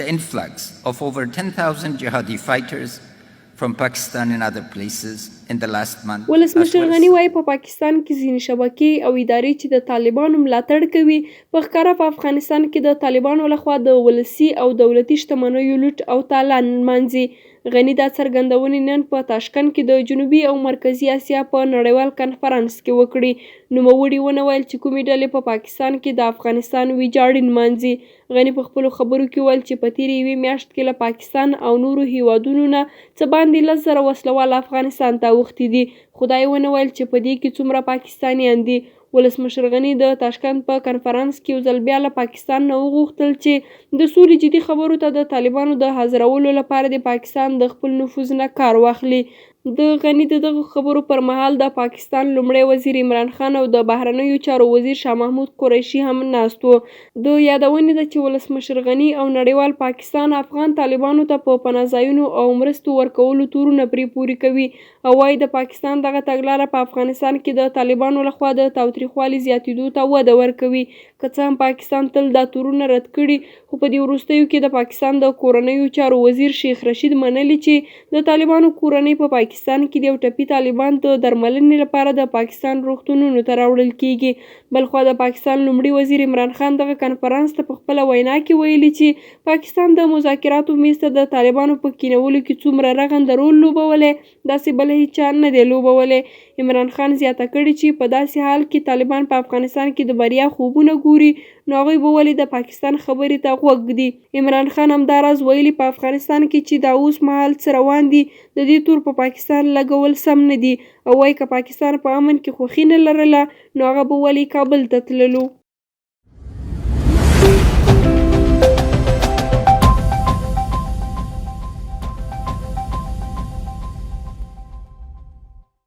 the influx of over 10,000 jihadi fighters from Pakistan and other places in the last month. ولسمشر غني وایي په پاکستان کې ځینې شبکې او ادارې چې د طالبانو ملاتړ کوي په ښکاره په افغانستان کې د طالبانو لخوا د ولسي او دولتي شتمنیو لوټ او تالا نمانځي. غني دا څرګندونې نن په تاشکند کې د جنوبي او مرکزي اسیا په نړیوال کنفرانس کې وکړي. نوموړي ونه ویل چې کومې ډلې په پاکستان کې د افغانستان ویجاړې نمانځي. غني په خپلو خبرو کې ویل چې په تېرې یوې میاشت کې له پاکستان او نورو هیوادونو نه څه باندې 10,000 وسلوال افغانستان ته اوښتي دي. خدای ونه ویل چې په دې کې څومره پاکستانیان دي. ولسمشر غني د تاشکند په کنفرانس کې یو ځل بیا له پاکستان نه وغوښتل چې د سولې جدي خبرو ته د طالبانو د حاضرولو لپاره د پاکستان د خپل نفوذ نه کار واخلي. د غني د دغه خبرو پر مهال د پاکستان لومړی وزیر عمران خان او د بهرنیو چارو وزیر شاه محمود قریشي هم ناست وو. د یادونې ده چې ولسمشر غني او نړیوال پاکستان افغان طالبانو ته په پناهځایونو او مرستو ورکولو تورونه پرې پوري کوي او وایي د پاکستان دغه تګلاره په افغانستان کې د طالبانو لخوا د تاوتریخوالي زیاتېدو ته وده ورکوي. که څه هم پاکستان تل دا تورونه رد کړي خو په دې وروستیو کې د پاکستان د کورنیو چارو وزیر شیخ رشید منلي چې د طالبانو کورنۍ په پاکستان کې د یو ټپي طالبان د درملنې لپاره د پاکستان روغتونونو ته راوړل کیږي. بلخوا د پاکستان لومړي وزیر عمران خان دغه کنفرانس ته په خپله وینا کې ویلي چې پاکستان د مذاکراتو میز ته د طالبانو په کینولو کې څومره رغنده رول لوبولی داسې بل هیچا نه دی لوبولی. عمران خان زیاته کړې چې په داسې حال کې طالبان په افغانستان کې د بریا خوبونه ګوري نو هغوی به ولې د پاکستان خبرې ته غوږ ږدي. عمران خان همداراز ویلي په افغانستان کې چې دا اوس مهال څه روان دي د دې تور په پاکستان لګول سم نه دي او وایي که پاکستان په امن کې خوښي نه لرله نو هغه به ولې کابل ته تللو.